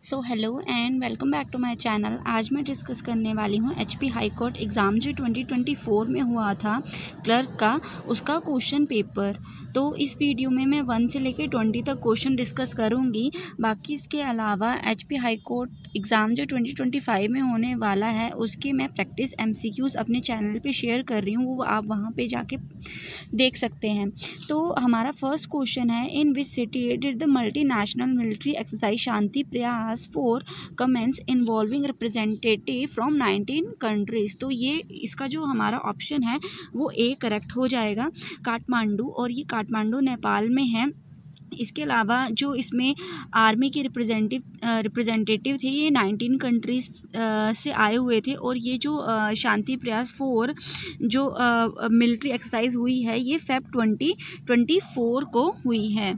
So hello and welcome back to my channel. आज मैं discuss करने वाली हूँ एचपी हाई कोर्ट एग्ज़ाम जो 2024 में हुआ था क्लर्क का, उसका क्वेश्चन पेपर। तो इस वीडियो में मैं 1 से लेकर 20 तक क्वेश्चन डिस्कस करूँगी। बाकी इसके अलावा एचपी हाई कोर्ट एग्ज़ाम जो 2025 में होने वाला है उसके मैं प्रैक्टिस एमसीक्यूज़ अपने चैनल पे शेयर कर रही हूँ, वो आप वहाँ पे जाके देख सकते हैं। तो हमारा फर्स्ट क्वेश्चन है, in which city did the multinational military exercise Shanti Prayas four commence involving representative from 19 countries. तो ये इसका जो हमारा ऑप्शन है वो ए करेक्ट हो जाएगा, काठमांडू। और ये काठमांडू नेपाल में है। इसके अलावा जो इसमें आर्मी के रिप्रेजेंटेटिव थे ये 19 कंट्रीज से आए हुए थे। और ये जो शांति प्रयास 4 जो मिलिट्री एक्सरसाइज हुई है ये फेब 2024 को हुई है।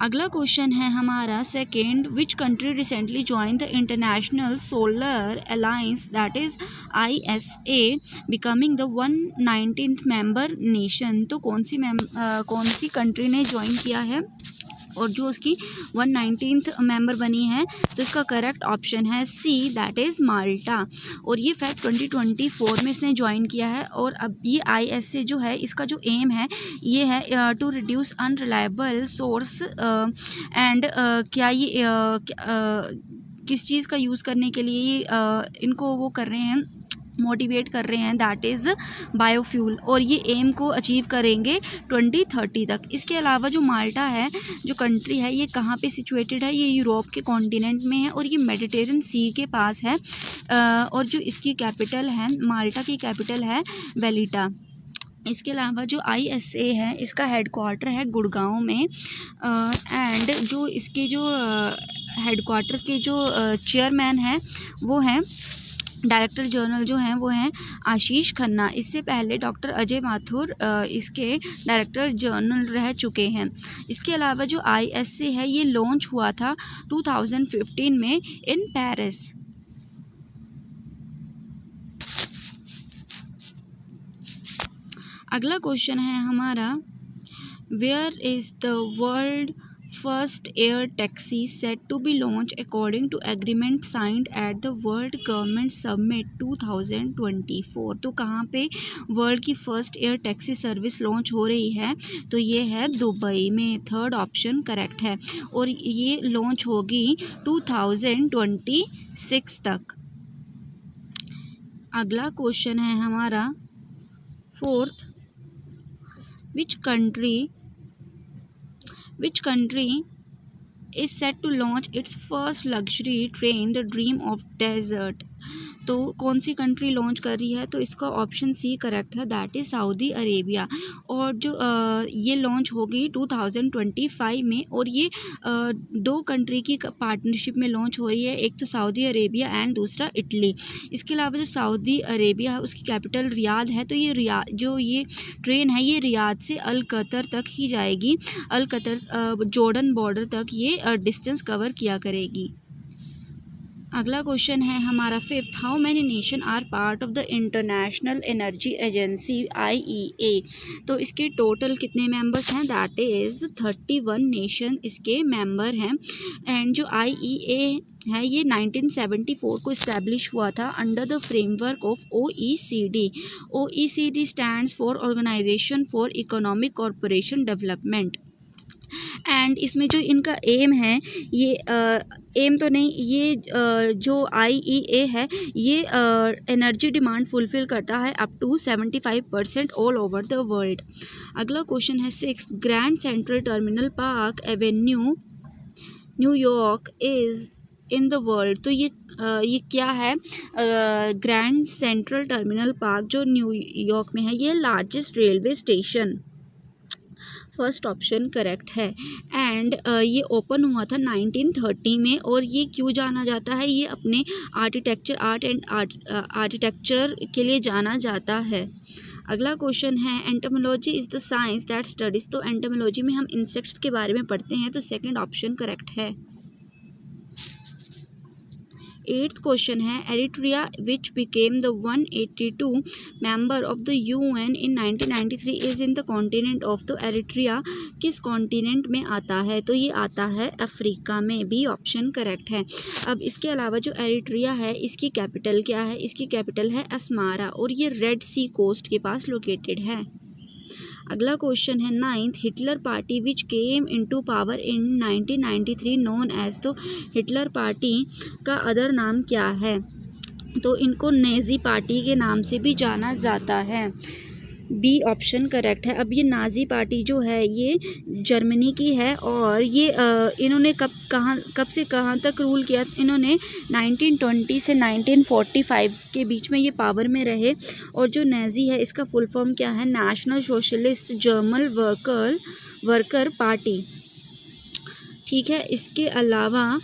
अगला क्वेश्चन है हमारा second, which country recently join the international solar alliance that is ISA becoming the 119th member nation. तो कौन सी कंट्री ने ज्वाइन किया है और जो उसकी 119th मेंबर बनी है? तो इसका करेक्ट ऑप्शन है सी, दैट इज़ माल्टा। और ये फेब 2024 में इसने ज्वाइन किया है। और अब ये ISA जो है इसका जो एम है ये है to reduce unreliable source and क्या ये किस चीज़ का यूज़ करने के लिए ये इनको वो कर रहे हैं, मोटिवेट कर रहे हैं, दैट इज़ बायोफ्यूल। और ये एम को अचीव करेंगे 2030 तक। इसके अलावा जो माल्टा है जो कंट्री है ये कहाँ पे सिचुएटेड है? ये यूरोप के कॉन्टिनेंट में है और ये मेडिटेरियन सी के पास है। और जो इसकी कैपिटल है, माल्टा की कैपिटल है वेलिटा। इसके अलावा जो ISA है इसका हेडक्वार्टर है गुड़गांव में। एंड जो इसके जो हेडक्वार्टर के जो चेयरमैन हैं वो हैं, डायरेक्टर जनरल जो हैं वो हैं आशीष खन्ना। इससे पहले डॉक्टर अजय माथुर इसके डायरेक्टर जनरल रह चुके हैं। इसके अलावा जो ISA है ये लॉन्च हुआ था 2015 में इन पेरिस। अगला क्वेश्चन है हमारा, where is the world first air taxi set to be launch according to agreement signed at the world government summit 2024। तो कहाँ पे वर्ल्ड की first air taxi service launch हो रही है? तो ये है दुबई में। थर्ड ऑप्शन करेक्ट है और ये लॉन्च होगी 2026 तक। अगला क्वेश्चन है हमारा fourth, Which country is set to launch its first luxury train, the Dream of Desert? तो कौन सी कंट्री लॉन्च कर रही है? तो इसका ऑप्शन सी करेक्ट है, दैट इज़ सऊदी अरेबिया। और जो ये लॉन्च होगी 2025 में। और ये दो कंट्री की पार्टनरशिप में लॉन्च हो रही है, एक तो सऊदी अरेबिया एंड दूसरा इटली। इसके अलावा जो सऊदी अरेबिया है उसकी कैपिटल रियाद है। तो ये ये ट्रेन है ये रियाद से अल कतर तक ही जाएगी। अल कतर जॉर्डन बॉर्डर तक ये डिस्टेंस कवर किया करेगी। अगला क्वेश्चन है हमारा fifth, how many nation are part of the international energy agency IEA? तो इसके टोटल कितने मेंबर्स हैं? दैट इज़ 31 नेशन इसके मेंबर हैं। एंड जो IEA है ये 1974 को इस्टेब्लिश हुआ था under the framework of OECD। OECD stands for organisation for economic corporation development. And इसमें जो इनका एम है ये एम तो नहीं, ये जो IEA है ये एनर्जी डिमांड फुलफ़िल करता है up to 75% all over the world. अगला क्वेश्चन है six, grand central terminal park avenue New York is in the world. तो ये क्या है? ग्रैंड सेंट्रल टर्मिनल पार्क जो न्यूयॉर्क में है ये largest railway station. First option correct है। एंड ये ओपन हुआ था 1930 में। और ये क्यों जाना जाता है? ये अपने आर्किटेक्चर के लिए जाना जाता है। अगला क्वेश्चन है, entomology is the science that studies. तो एंटोमोलॉजी में हम इंसेक्ट्स के बारे में पढ़ते हैं। तो सेकंड ऑप्शन करेक्ट है। 8th क्वेश्चन है Eritrea which became the 182 member of the UN in 1993 is in the continent of the Eritrea किस कॉन्टिनेंट में आता है? तो ये आता है अफ्रीका में, बी ऑप्शन करेक्ट है। अब इसके अलावा जो एरिट्रिया है इसकी कैपिटल क्या है? इसकी कैपिटल है अस्मारा और ये रेड सी कोस्ट के पास लोकेटेड है। अगला क्वेश्चन है 9th Hitler party which came into power in 1993 known as. तो हिटलर पार्टी का अदर नाम क्या है? तो इनको नेजी पार्टी के नाम से भी जाना जाता है, बी ऑप्शन करेक्ट है। अब ये नाजी पार्टी जो है ये जर्मनी की है और ये इन्होंने कब से कहाँ तक रूल किया? इन्होंने 1920 से 1945 के बीच में ये पावर में रहे। और जो नाजी है इसका फुल फॉर्म क्या है? National socialist German worker party. ठीक है, इसके अलावा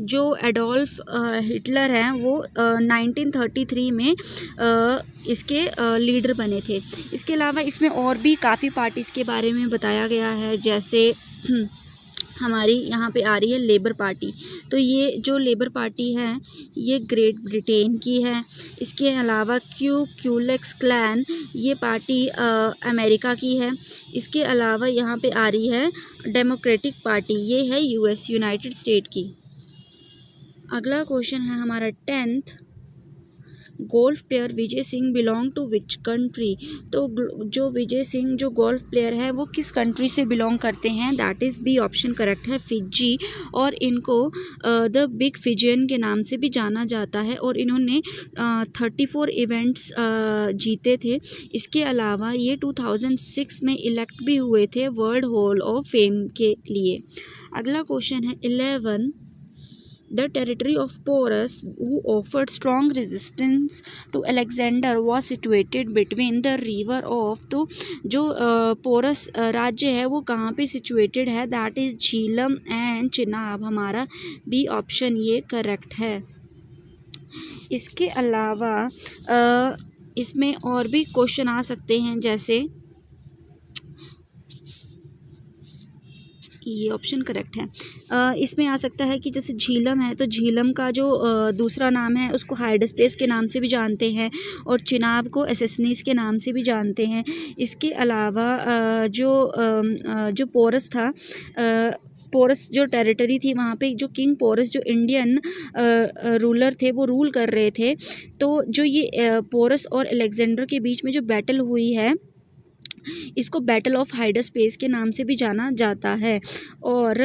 जो एडोल्फ हिटलर हैं वो 1933 में इसके लीडर बने थे। इसके अलावा इसमें और भी काफ़ी पार्टीज़ के बारे में बताया गया है, जैसे हमारी यहाँ पे आ रही है लेबर पार्टी। तो ये जो लेबर पार्टी है ये ग्रेट ब्रिटेन की है। इसके अलावा क्यूलेक्स क्लैन ये पार्टी अमेरिका की है। इसके अलावा यहाँ पे आ रही है डेमोक्रेटिक पार्टी, ये है यूएस यूनाइटेड स्टेट की। अगला क्वेश्चन है हमारा 10th golf player Vijay Singh belong to which country. तो जो विजय सिंह जो गोल्फ प्लेयर है वो किस कंट्री से बिलोंग करते हैं? That is B option correct है, फिजी। और इनको द बिग फिजियन के नाम से भी जाना जाता है और इन्होंने 34 इवेंट्स जीते थे। इसके अलावा ये 2006 में इलेक्ट भी हुए थे वर्ल्ड हॉल ऑफ फेम के लिए। अगला क्वेश्चन है 11 The territory of Porus, who offered strong resistance to Alexander, was situated between the river of। तो जो पोरस राज्य है वो कहाँ पे सिचुएटेड है? That is Jhelum and Chenab. हमारा बी ऑप्शन ये करेक्ट है। इसके अलावा इसमें और भी क्वेश्चन आ सकते हैं, जैसे ये ऑप्शन करेक्ट है। इसमें आ सकता है कि जैसे झीलम है तो झीलम का जो दूसरा नाम है उसको हाइडस प्लेस के नाम से भी जानते हैं और चिनाब को एसेसनीस के नाम से भी जानते हैं। इसके अलावा जो पोरस था, पोरस जो टेरिटरी थी वहाँ पे जो किंग पोरस जो इंडियन रूलर थे वो रूल कर रहे थे। तो जो ये पोरस और अलेक्जेंडर के बीच में जो बैटल हुई है इसको बैटल ऑफ हाइडस प्लेस के नाम से भी जाना जाता है और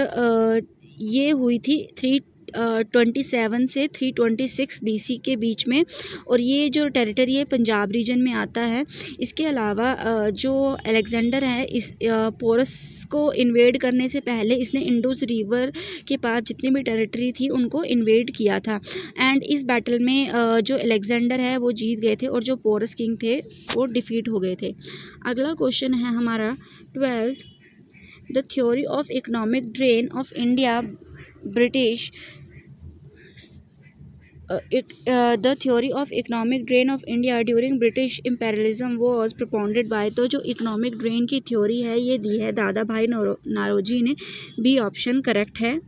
ये हुई थी 327 से 326 BC के बीच में और ये जो टेरिटरी है पंजाब रीजन में आता है। इसके अलावा जो अलेक्जेंडर है इस पोरस को इन्वेड करने से पहले इसने इंडस रिवर के पास जितनी भी टेरिटरी थी उनको इन्वेड किया था एंड इस बैटल में जो अलेक्जेंडर है वो जीत गए थे और जो पोरस किंग थे वो डिफीट हो गए थे। अगला क्वेश्चन है हमारा 12th the theory of economic drain of India British the theory of economic drain of India during British imperialism was propounded by। तो जो इकोनॉमिक ड्रेन की थ्योरी है ये दी है दादा भाई नारोजी ने, बी ऑप्शन करेक्ट है।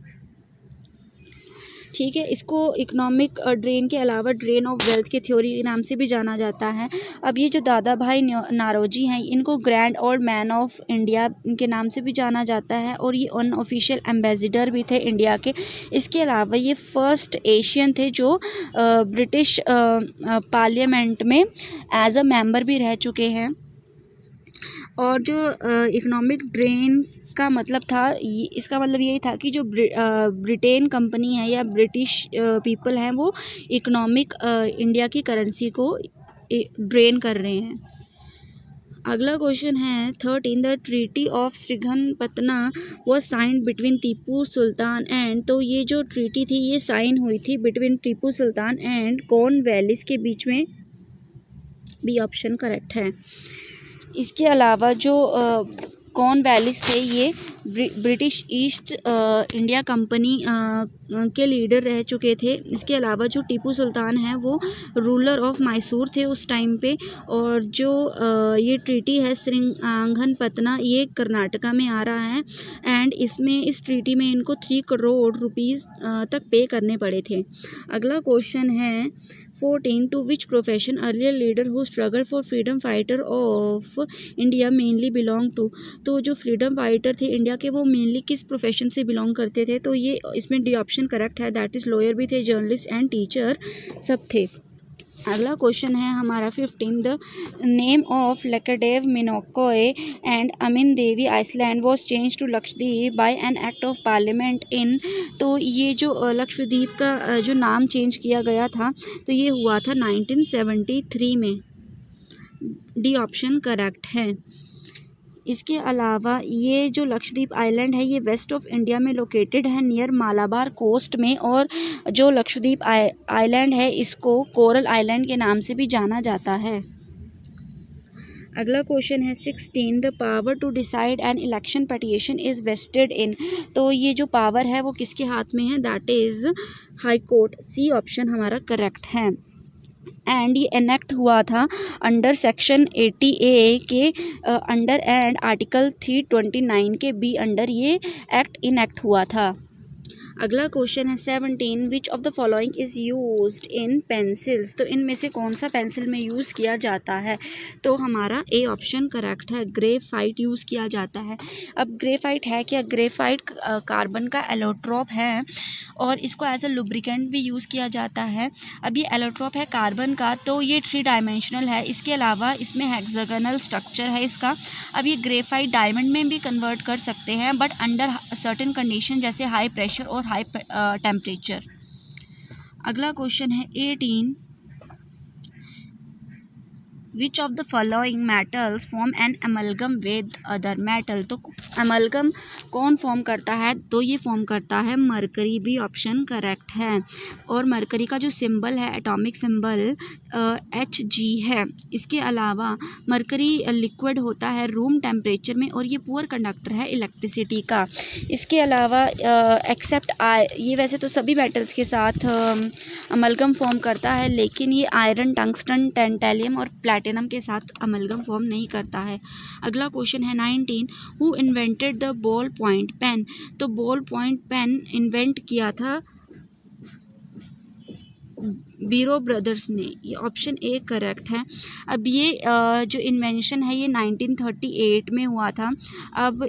ठीक है, इसको इकोनॉमिक ड्रेन के अलावा ड्रेन ऑफ वेल्थ के थ्योरी के नाम से भी जाना जाता है। अब ये जो दादा भाई नारोजी हैं इनको grand old man of India के नाम से भी जाना जाता है और ये अनऑफिशियल एम्बेसडर भी थे इंडिया के। इसके अलावा ये फर्स्ट एशियन थे जो ब्रिटिश पार्लियामेंट में एज अ मेंबर भी रह चुके हैं। और जो इकोनॉमिक ड्रेन का मतलब था इसका मतलब यही था कि जो ब्रिटेन कंपनी है या ब्रिटिश पीपल हैं वो इकोनॉमिक इंडिया की करेंसी को ड्रेन कर रहे हैं। अगला क्वेश्चन है 13 the treaty of Srirangapatna was signed between Tipu sultan and. तो ये जो ट्रीटी थी ये साइन हुई थी between Tipu sultan and Cornwallis के बीच में, बी ऑप्शन करेक्ट है। इसके अलावा जो कॉर्नवालिस थे, ये ब्रिटिश ईस्ट इंडिया कंपनी के लीडर रह चुके थे। इसके अलावा जो टीपू सुल्तान हैं वो रूलर ऑफ मैसूर थे उस टाइम पे। और जो ये ट्रीटी है श्रीरंगपट्टनम, ये कर्नाटका में आ रहा है। एंड इसमें इस ट्रीटी में इनको 3 करोड़ रुपीज़ तक पे करने पड़े थे। अगला क्वेश्चन है 14, to which profession earlier leader who struggle for freedom fighter of India mainly belong to. तो जो फ्रीडम फाइटर थे इंडिया के वो मेनली किस प्रोफेशन से बिलोंग करते थे, तो ये इसमें डी ऑप्शन करेक्ट है, दैट इज़ लॉयर भी थे, जर्नलिस्ट एंड टीचर सब थे। अगला क्वेश्चन है हमारा 15, the name of Lakshadweep Minicoy and Amindivi island was change to Lakshadweep by an act of parliament in. तो ये जो लक्षद्वीप का जो नाम चेंज किया गया था तो ये हुआ था 1973 में। डी ऑप्शन करेक्ट है। इसके अलावा ये जो लक्षद्वीप आइलैंड है ये वेस्ट ऑफ इंडिया में लोकेटेड है, नियर मालाबार कोस्ट में। और जो लक्षद्वीप आइलैंड है इसको कोरल आइलैंड के नाम से भी जाना जाता है। अगला क्वेश्चन है 16, the power to decide an election petition is vested in. तो ये जो पावर है वो किसके हाथ में है, that is high court. C option हमारा करेक्ट है। एंड ये एनेक्ट हुआ था अंडर सेक्शन 80A के अंडर एंड आर्टिकल 329 के बी अंडर ये एक्ट इनेक्ट हुआ था। अगला क्वेश्चन है 17, विच of the following is used in pencils. तो इनमें से कौन सा पेंसिल में यूज़ किया जाता है, तो हमारा ए ऑप्शन करेक्ट है, ग्रेफाइट यूज़ किया जाता है। अब ग्रेफाइट है क्या, ग्रेफाइट कार्बन का एलोट्रोप है और इसको एज अ लुब्रिकेंट भी यूज़ किया जाता है। अब ये एलोट्रोप है कार्बन का, तो ये 3 डायमेंशनल है। इसके अलावा इसमें हेक्सागोनल स्ट्रक्चर है इसका। अब ये ग्रेफाइट डायमंड में भी कन्वर्ट कर सकते हैं बट अंडर सर्टेन कंडीशन, जैसे हाई प्रेशर और हाई टेम्परेचर। अगला क्वेश्चन है 18, which of the following metals form an amalgam with other metal. तो अमलगम कौन फॉर्म करता है, तो ये फॉर्म करता है मरकरी। बी ऑप्शन करेक्ट है। और मरकरी का जो सिंबल है एटॉमिक सिंबल Hg है। इसके अलावा मरकरी लिक्विड होता है रूम टेम्परेचर में और ये पुअर कंडक्टर है इलेक्ट्रिसिटी का। इसके अलावा एक्सेप्ट ये वैसे तो सभी मेटल्स के साथ अमलगम फॉर्म करता है, लेकिन ये आयरन, टंगस्टन, टेंटेलियम और प्लैटिनम के साथ अमलगम फॉर्म नहीं करता है। अगला क्वेश्चन है 19, who invented the ball point pen. तो बॉल पॉइंट पेन इन्वेंट किया था बीरो ब्रदर्स ने। ये ऑप्शन ए करेक्ट है। अब ये जो इन्वेंशन है ये 1938 में हुआ था। अब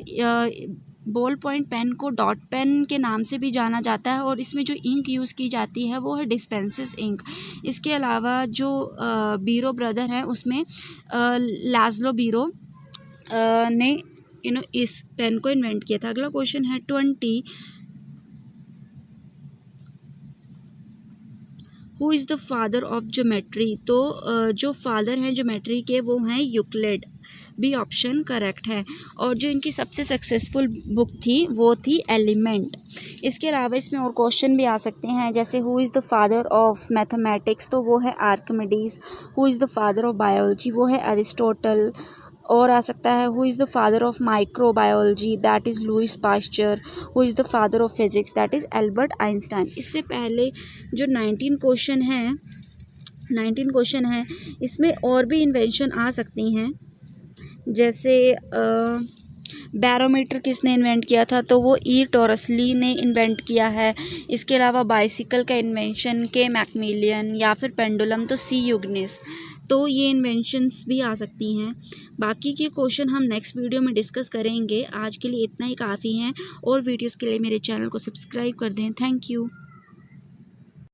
बॉल पॉइंट पेन को डॉट पेन के नाम से भी जाना जाता है और इसमें जो इंक यूज़ की जाती है वो है डिस्पेंसिस इंक। इसके अलावा जो बीरो ब्रदर है उसमें लाज़लो बीरो ने इस पेन को इन्वेंट किया था। अगला क्वेश्चन है 20, who is the father of geometry. तो जो फादर हैं ज्योमेट्री के वो हैं यूक्लिड। बी ऑप्शन करेक्ट है। और जो इनकी सबसे सक्सेसफुल बुक थी वो थी एलिमेंट। इसके अलावा इसमें और क्वेश्चन भी आ सकते हैं, जैसे who is the father of mathematics, तो वो है Archimedes. Who is the father of biology, वो है अरिस्टोटल। और आ सकता है who is the father of microbiology, that is Louis Pasteur. Who is the father of physics, that is Albert Einstein. इससे पहले जो 19 क्वेश्चन है इसमें और भी इन्वेंशन आ सकती हैं, जैसे बैरोमीटर किसने इन्वेंट किया था, तो वो ई टॉरसली ने इन्वेंट किया है। इसके अलावा बाइसिकल का इन्वेंशन के मैकमिलियन, या फिर पेंडुलम तो सी यूग्निस। तो ये इन्वेंशंस भी आ सकती हैं। बाकी के क्वेश्चन हम नेक्स्ट वीडियो में डिस्कस करेंगे। आज के लिए इतना ही काफ़ी हैं और वीडियोस के लिए मेरे चैनल को सब्सक्राइब कर दें। Thank you.